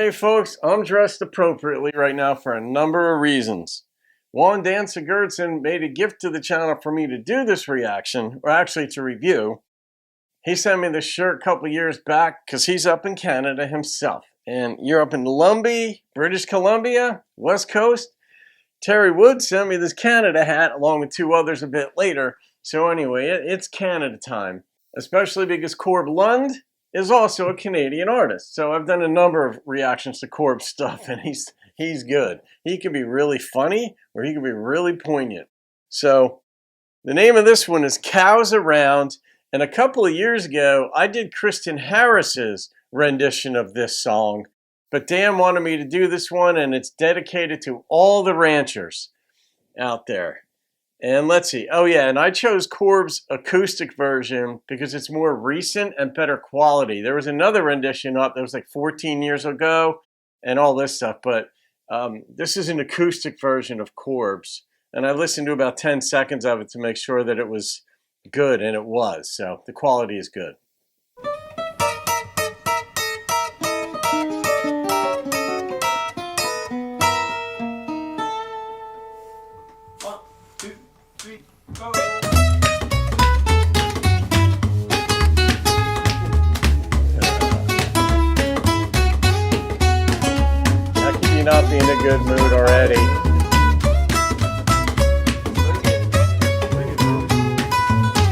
Okay, folks, I'm dressed appropriately right now for a number of reasons. One, Dan Sigurdson made a gift to the channel for me to do this reaction, or actually to review. He sent me this shirt a couple years back because he's up in Canada himself. And you're up in Lumbee, British Columbia, West Coast. Terry Wood sent me this Canada hat along with two others a bit later. So anyway, it's Canada time, especially because Corb Lund is also a Canadian artist. So I've done a number of reactions to Corb's stuff, and he's good. He can be really funny, or he can be really poignant. So the name of this one is Cows Around, and a couple of years ago, I did Kristen Harris's rendition of this song, but Dan wanted me to do this one, and it's dedicated to all the ranchers out there. And let's see. Oh yeah, and I chose Corb's acoustic version because it's more recent and better quality. There was another rendition up that was like 14 years ago and all this stuff, but this is an acoustic version of Corb's. And I listened to about 10 seconds of it to make sure that it was good, and it was. So the quality is good. Not be in a good mood already.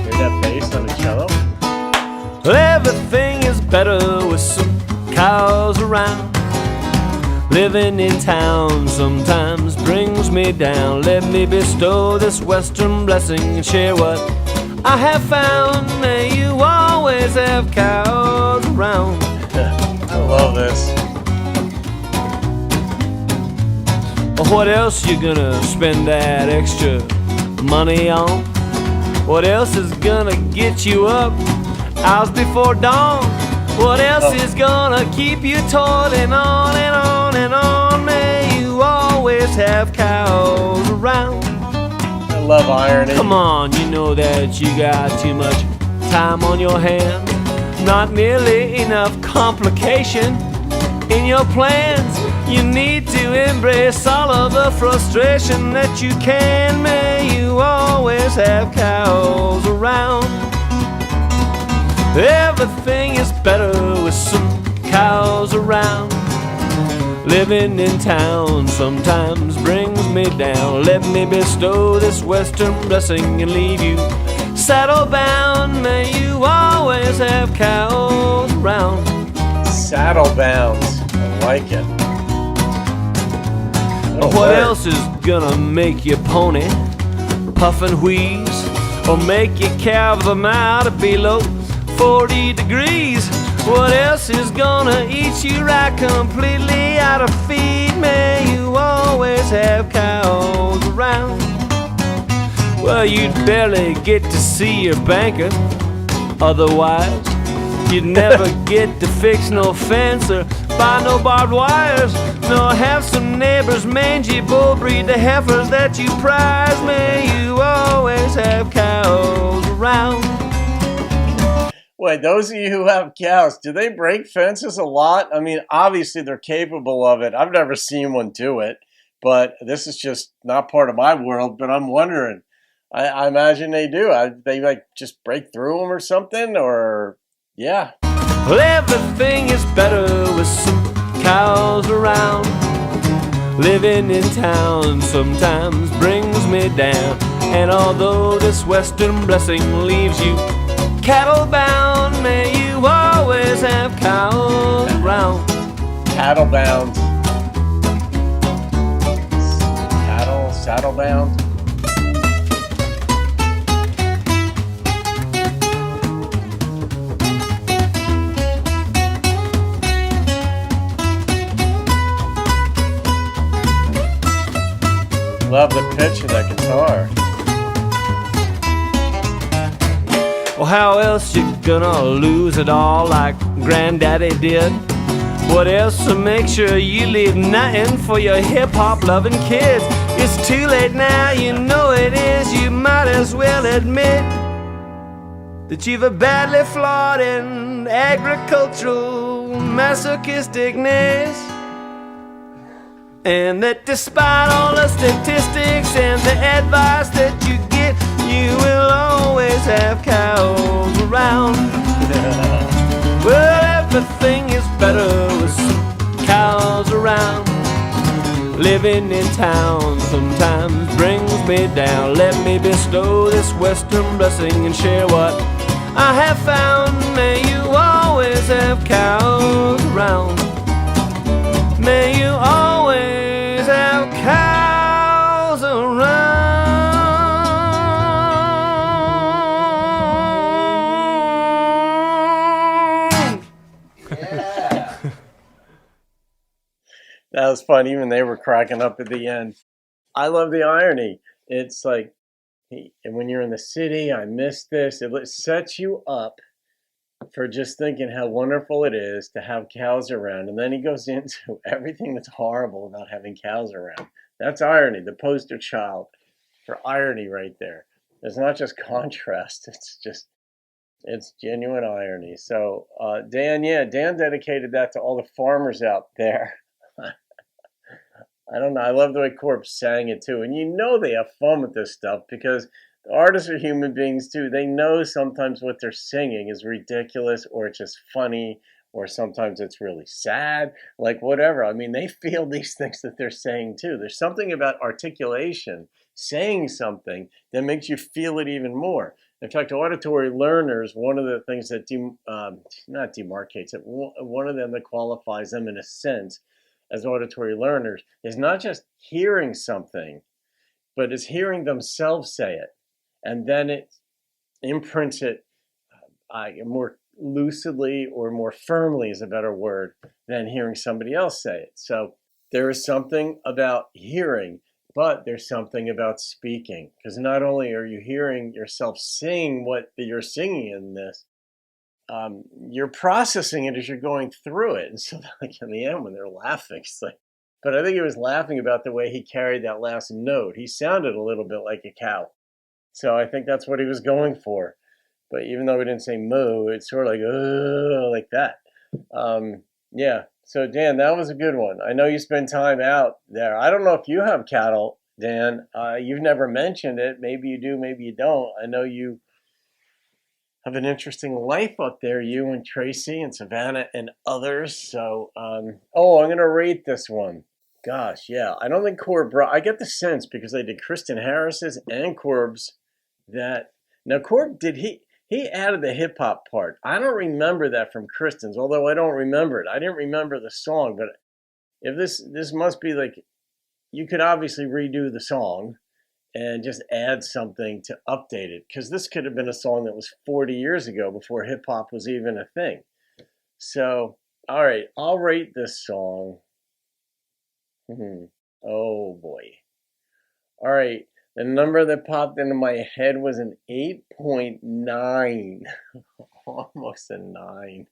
Hear that bass on the cello? Everything is better with some cows around. Living in town sometimes brings me down. Let me bestow this western blessing and share what I have found. May you always have cows around. I love this. What else you gonna spend that extra money on? What else is gonna get you up hours before dawn? What else is gonna keep you toiling on and on and on? May you always have cows around. I love irony. Come on, you know that you got too much time on your hands. Not nearly enough complication in your plans. You need to embrace all of the frustration that you can. May you always have cows around. Everything is better with some cows around. Living in town sometimes brings me down. Let me bestow this western blessing and leave you saddle bound. May you always have cows around. Saddle bound. I like it. What else is gonna make your pony puff and wheeze, or make you calve them out below 40 degrees? What else is gonna eat you right completely out of feed? May you always have cows around. Well, you'd barely get to see your banker, otherwise you'd never get to fix no fence or buy no barbed wires, nor have some neighbors mangy bull breed the heifers that you prize. May you always have cows around. Wait, those of you who have cows, do they break fences a lot? I mean, obviously they're capable of it. I've never seen one do it, but this is just not part of my world, but I'm wondering. I imagine they do. They like just break through them or something, or yeah. Well, everything is better with some cows around. Living in town sometimes brings me down. And although this western blessing leaves you cattle bound, may you always have cows around. Cattle bound. Cattle, saddle bound. Love the pitch of that guitar. Well, how else you gonna lose it all like Granddaddy did? What else to make sure you leave nothing for your hip-hop loving kids? It's too late now, you know it is. You might as well admit that you've a badly flawed and agricultural masochisticness. And that despite all the statistics and the advice that you get, you will always have cows around. Well, everything is better with some cows around. Living in town sometimes brings me down. Let me bestow this western blessing and share what I have found. May you always have cows around. May you always have cows around. Yeah. That was fun. Even they were cracking up at the end. I love the irony. It's like, and when you're in the city, I miss this. It sets you up for just thinking how wonderful it is to have cows around. And then he goes into everything that's horrible about having cows around. That's irony, the poster child for irony right there. It's not just contrast. It's genuine irony. So Dan dedicated that to all the farmers out there. I don't know. I love the way Corb sang it too. And you know they have fun with this stuff because the artists are human beings too. They know sometimes what they're singing is ridiculous or it's just funny or sometimes it's really sad, like whatever. I mean, they feel these things that they're saying too. There's something about articulation, saying something that makes you feel it even more. In fact, auditory learners, one of the things that not demarcates it, one of them that qualifies them in a sense as auditory learners is not just hearing something, but is hearing themselves say it. And then it imprints it more lucidly or more firmly is a better word than hearing somebody else say it. So there is something about hearing, but there's something about speaking. Because not only are you hearing yourself sing what you're singing in this, you're processing it as you're going through it. And so like in the end when they're laughing, it's like, but I think he was laughing about the way he carried that last note. He sounded a little bit like a cow. So I think that's what he was going for. But even though we didn't say moo, it's sort of like that. Yeah. So Dan, that was a good one. I know you spend time out there. I don't know if you have cattle, Dan. You've never mentioned it. Maybe you do, maybe you don't. I know you have an interesting life up there, you and Tracy and Savannah and others. So, I'm going to rate this one. Gosh, yeah. I don't think Corb I get the sense because they did Kristen Harris's and Corb's that. Now, Corb, he added the hip hop part. I don't remember that from Kristen's, although I don't remember it. I didn't remember the song, but if this must be like, you could obviously redo the song and just add something to update it. Because this could have been a song that was 40 years ago before hip-hop was even a thing. So, all right, I'll rate this song. Oh, boy. All right, the number that popped into my head was an 8.9. Almost a 9.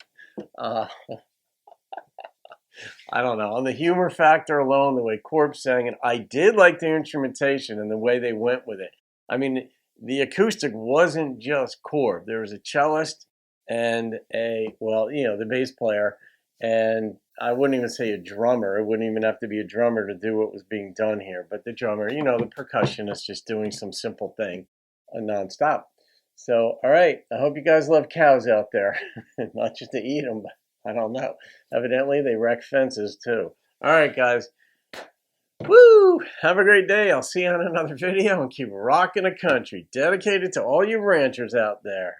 I don't know. On the humor factor alone, the way Corb sang it, I did like the instrumentation and the way they went with it. I mean, the acoustic wasn't just Corb. There was a cellist and the bass player, and I wouldn't even say a drummer. It wouldn't even have to be a drummer to do what was being done here. But the drummer, the percussionist just doing some simple thing nonstop. So, all right. I hope you guys love cows out there. Not just to eat them, but I don't know. Evidently, they wreck fences, too. All right, guys. Woo! Have a great day. I'll see you on another video and keep rocking the country. Dedicated to all you ranchers out there.